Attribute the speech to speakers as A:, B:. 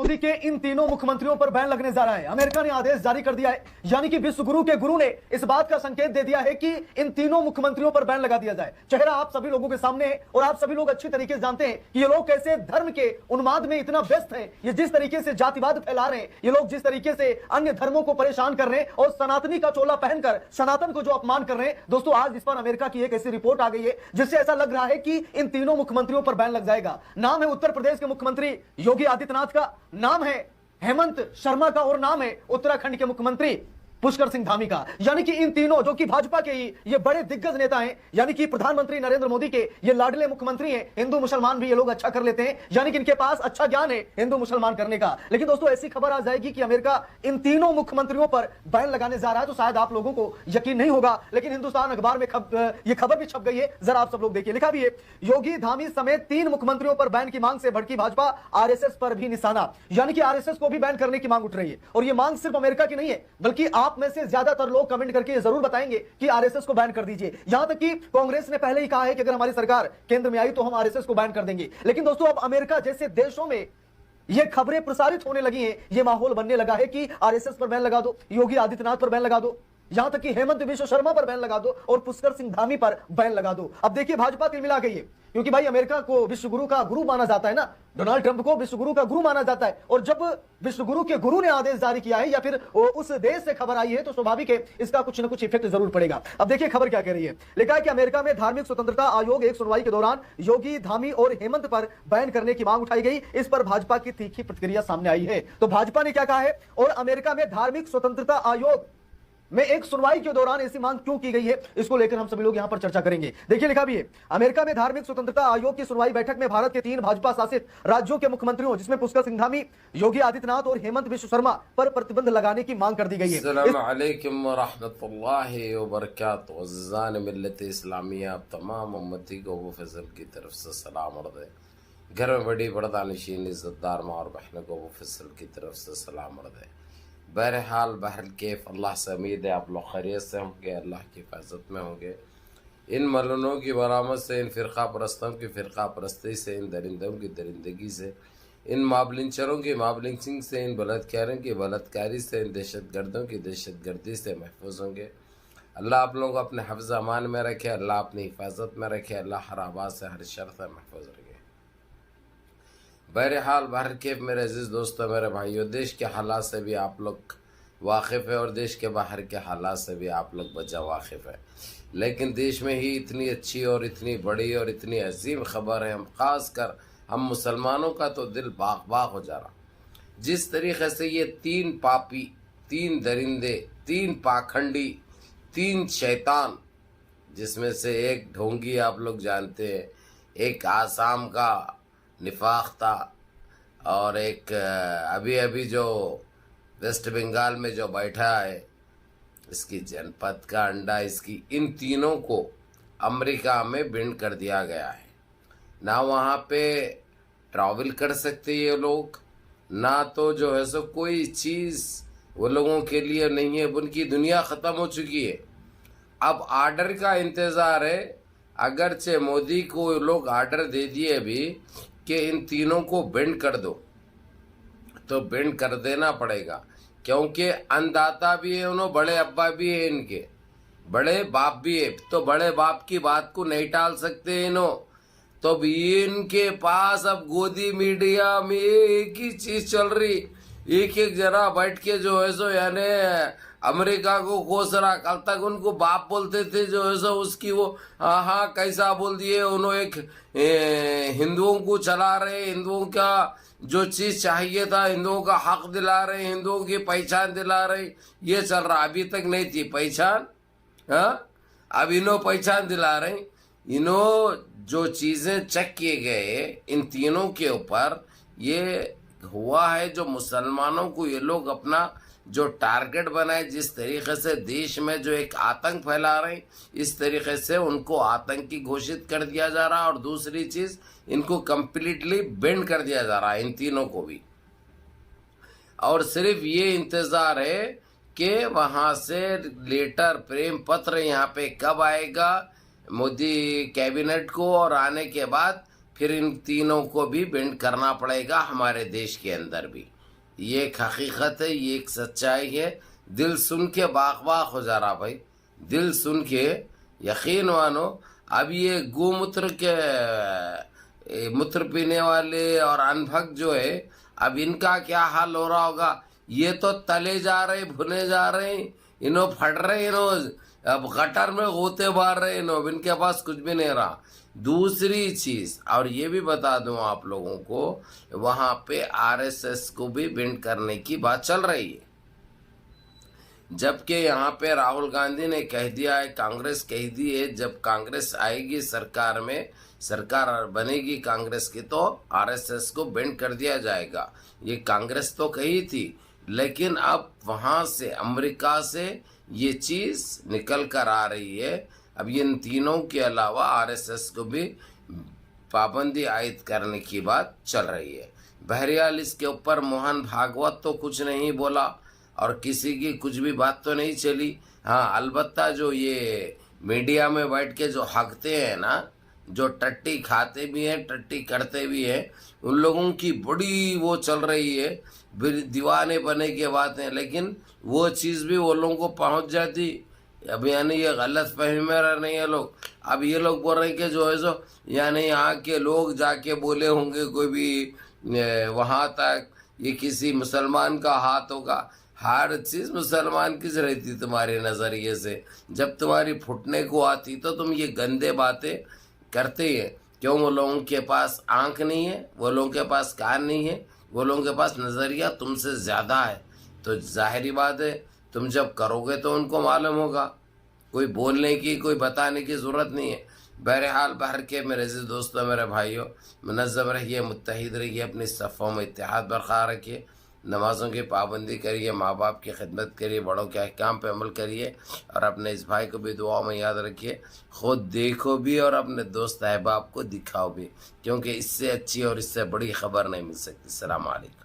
A: मोदी के इन तीनों मुख्यमंत्रियों पर बैन लगने जा रहा है। अमेरिका ने आदेश जारी कर दिया है, यानी कि विश्व गुरु के गुरु ने इस बात का संकेत दे दिया है कि इन तीनों मुख्यमंत्रियों पर बैन लगा दिया जाए। चेहरा आप सभी लोगों के सामने है और आप सभी लोग अच्छी तरीके से जानते हैं कि ये लोग कैसे धर्म के उन्माद में इतना व्यस्त हैं। ये जिस तरीके से जातिवाद फैला रहे हैं, ये लोग जिस तरीके से अन्य धर्मों को परेशान कर रहे हैं और सनातनी का चोला पहनकर सनातन को जो अपमान कर रहे हैं। दोस्तों, आज इस पर अमेरिका की एक ऐसी रिपोर्ट आ गई है जिससे ऐसा लग रहा है कि इन तीनों मुख्यमंत्रियों पर बैन लग जाएगा। नाम है उत्तर प्रदेश के मुख्यमंत्री योगी आदित्यनाथ का, नाम है हेमंत शर्मा का और नाम है उत्तराखंड के मुख्यमंत्री पुष्कर सिंह धामी का। यानी कि इन तीनों जो कि भाजपा के ही ये बड़े दिग्गज नेता हैं, यानी कि प्रधानमंत्री नरेंद्र मोदी के ये लाडले मुख्यमंत्री हैं। हिंदू मुसलमान भी ये लोग अच्छा कर लेते हैं, यानी कि इनके पास अच्छा ज्ञान है हिंदू मुसलमान करने का। लेकिन दोस्तों, ऐसी खबर आ जाएगी कि अमेरिका इन तीनों मुख्यमंत्रियों पर बैन लगाने जा रहा है तो शायद आप लोगों को यकीन नहीं होगा, लेकिन हिंदुस्तान अखबार में ये खबर भी छप गई है। जरा आप सब लोग देखिए, लिखा भी है योगी धामी समेत 3 मुख्यमंत्रियों पर बैन की मांग से भड़की भाजपा, आरएसएस पर भी निशाना। यानी कि आरएसएस को भी बैन करने की मांग उठ रही है और ये मांग सिर्फ अमेरिका की नहीं है, बल्कि आप में से ज्यादातर लोग कमेंट करके जरूर बताएंगे कि आरएसएस को बैन कर दीजिए। यहां तक कि कांग्रेस ने पहले ही कहा है कि अगर हमारी सरकार केंद्र में आई तो हम आरएसएस को बैन कर देंगे। लेकिन दोस्तों, अब अमेरिका जैसे देशों में ये खबरें प्रसारित होने लगी हैं, ये माहौल बनने लगा है कि आरएसएस पर बैन लगा दो, योगी आदित्यनाथ पर बैन लगा दो, यहां तक कि हेमंत विश्व शर्मा पर बैन लगा दो और पुष्कर सिंह धामी पर बैन लगा दो। अब देखिए, भाजपा तिलमिला गई है, क्योंकि भाई अमेरिका को विश्व गुरु का गुरु माना जाता है ना, डोनाल्ड ट्रंप को विश्व गुरु का गुरु माना जाता है। और जब विश्व गुरु के गुरु ने आदेश जारी किया है या फिर उस देश से खबर आई है तो स्वाभाविक है इसका कुछ न कुछ इफेक्ट जरूर पड़ेगा। अब देखिए खबर क्या कह रही है। लिखा है कि अमेरिका में धार्मिक स्वतंत्रता आयोग एक सुनवाई के दौरान योगी धामी और हेमंत पर बैन करने की मांग उठाई गई। इस पर भाजपा की तीखी प्रतिक्रिया सामने आई है। तो भाजपा ने क्या कहा है और अमेरिका में धार्मिक स्वतंत्रता आयोग में एक सुनवाई के दौरान ऐसी मांग क्यों की गई है, इसको लेकर हम सभी लोग यहां पर चर्चा करेंगे। देखिए, लिखा भी है अमेरिका में धार्मिक स्वतंत्रता आयोग की सुनवाई बैठक में भारत के 3 भाजपा शासित राज्यों के मुख्यमंत्रियों, जिसमें पुष्कर सिंह धामी, योगी आदित्यनाथ और हेमंत विश्व शर्मा पर प्रतिबंध लगाने की मांग कर दी गई है।
B: अस्सलाम वालेकुम व रहमतुल्लाहि व बरकातहू। अज़ीज़ान मिल्लत इस्लामिया, तमाम उम्मती को वो फजल की तरफ से सलाम अर्ज़ है। घर में बड़ी पर्दानशीन इज़्ज़तदार माँ और बहनों को वो फजल की तरफ से सलाम अर्ज़ है। बहरहाल बहरकैफ अल्लाह से उम्मीद है आप लोग खैरियत से होंगे, अल्लाह की हिफाजत में होंगे। इन मलूनों की बरामद से, इन फ़िरक़ा परस्तों की फ़िरक़ा परस्ती से, इन दरिंदों की दरिंदगी से, इन माबलिंचरों की माबलिंचिंग से, इन बलात्कारियों की बलात्कारी से, इन दहशतगर्दों की दहशतगर्दी से महफूज होंगे। अल्लाह आप लोगों को अपने हफ्ज़ अमान में रखे, अल्लाह अपनी हिफाजत में रखे, अल्लाह हर आवाज़ से हर शर से महफूज रखे। बहरहाल बहरकैफ मेरे अजीज़ दोस्तों, मेरे भाइयों, देश के हालात से भी आप लोग वाकिफ़ है और देश के बाहर के हालात से भी आप लोग बचा वाकिफ़ है। लेकिन देश में ही इतनी अच्छी और इतनी बड़ी और इतनी अजीम खबर है, हम ख़ास कर हम मुसलमानों का तो दिल बाग बाग हो जा रहा। जिस तरीक़े से ये 3 पापी, 3 दरिंदे, 3 पाखंडी, 3 शैतान, जिसमें से एक ढोंगी आप लोग जानते हैं, एक आसाम का निफाक था और एक अभी अभी जो वेस्ट बंगाल में जो बैठा है, इसकी जनपद का अंडा, इसकी इन तीनों को अमेरिका में बिंड कर दिया गया है। ना वहाँ पे ट्रैवल कर सकते ये लोग, ना तो जो है सो कोई चीज़ वो लोगों के लिए नहीं है, उनकी दुनिया ख़त्म हो चुकी है। अब आर्डर का इंतज़ार है। अगरचे मोदी को लोग आर्डर दे दिए अभी कि इन तीनों को बेंड कर दो, तो बेंड कर देना पड़ेगा, क्योंकि अन्नदाता भी है, उन्होंने बड़े अब्बा भी है, इनके बड़े बाप भी है, तो बड़े बाप की बात को नहीं टाल सकते इन्हों। तो भी इनके पास अब गोदी मीडिया में एक ही चीज चल रही, एक एक जना बैठ के जो है सो यानी अमेरिका को कोस रहा। कल तक उनको बाप बोलते थे जो है सो उसकी वो हाँ कैसा बोल दिए, उन्होंने एक हिंदुओं को चला रहे, हिंदुओं का जो चीज चाहिए था हिंदुओं का हक दिला रहे, हिंदुओं की पहचान दिला रहे, ये चल रहा। अभी तक नहीं थी पहचान, हाँ अब इन्हों पहचान दिला रहे। इन्हों जो चीजें चेक किए गए इन तीनों के ऊपर, ये हुआ है जो मुसलमानों को ये लोग अपना जो टारगेट बनाए, जिस तरीके से देश में जो एक आतंक फैला रहे, इस तरीके से उनको आतंकी घोषित कर दिया जा रहा है। और दूसरी चीज, इनको कंप्लीटली बेंड कर दिया जा रहा है, इन तीनों को भी। और सिर्फ ये इंतजार है कि वहां से लेटर, प्रेम पत्र यहाँ पे कब आएगा मोदी कैबिनेट को, और आने के बाद फिर इन तीनों को भी बेंड करना पड़ेगा हमारे देश के अंदर भी। ये एक हकीकत है, ये एक सच्चाई है। दिल सुन के बाग बाग हो जा रहा भाई, दिल सुन के यकीन मानो। अब ये गोमूत्र के मूत्र पीने वाले और अनभक्त जो है, अब इनका क्या हाल हो रहा होगा। ये तो तले जा रहे, भुने जा रहे, इन्हों फट रहे, इन्हों अब गटर में गोते मार रहे, इन्हों इनके पास कुछ भी नहीं रहा। दूसरी चीज और ये भी बता दूं आप लोगों को, वहां पे आरएसएस को भी बेंड करने की बात चल रही है। जबकि यहाँ पे राहुल गांधी ने कह दिया है, कांग्रेस कह दी है, जब कांग्रेस आएगी सरकार में, सरकार बनेगी कांग्रेस की, तो आरएसएस को बेंड कर दिया जाएगा। ये कांग्रेस तो कही थी, लेकिन अब वहां से अमेरिका से ये चीज निकल कर आ रही है। अब इन तीनों के अलावा आरएसएस को भी पाबंदी आयद करने की बात चल रही है। बहरहाल इसके ऊपर मोहन भागवत तो कुछ नहीं बोला और किसी की कुछ भी बात तो नहीं चली। हाँ, अलबत्ता जो ये मीडिया में बैठ के जो हकते हैं ना, जो टट्टी खाते भी हैं, टट्टी करते भी हैं, उन लोगों की बड़ी वो चल रही है, दीवाने बने के बातें, लेकिन वो चीज़ भी वो लोगों को पहुंच जाती। अब यानी ये गलत फहमी में रह नहीं है लोग। अब ये लोग बोल रहे हैं कि जो है सो यानी यहाँ के लोग जाके बोले होंगे कोई भी वहाँ तक, ये किसी मुसलमान का हाथ होगा। हर चीज़ मुसलमान की रहती तुम्हारे नज़रिए से, जब तुम्हारी फुटने को आती तो तुम ये गंदे बातें करते हैं। क्यों? वो लोगों के पास आंख नहीं है, वो लोगों के पास कान नहीं है, वो लोगों के पास नज़रिया तुमसे ज़्यादा है। तो जाहिर बात है, तुम जब करोगे तो उनको मालूम होगा। कोई बोलने की, कोई बताने की ज़रूरत नहीं है। बहरहाल बाहर के मेरे अज़ीज़ दोस्तों, मेरे भाइयों, मुनज़्ज़म रहिए, मुत्तहिद रहिए, अपनी सफ़ों में इत्तेहाद बरकरार रखिए, नमाज़ों की पाबंदी करिए, माँ बाप की खिदमत करिए, बड़ों के अहकाम पे अमल करिए और अपने इस भाई को भी दुआ में याद रखिए। ख़ुद देखो भी और अपने दोस्त अहबाब को दिखाओ भी, क्योंकि इससे अच्छी और इससे बड़ी ख़बर नहीं मिल सकती। अस्सलाम वालेकुम।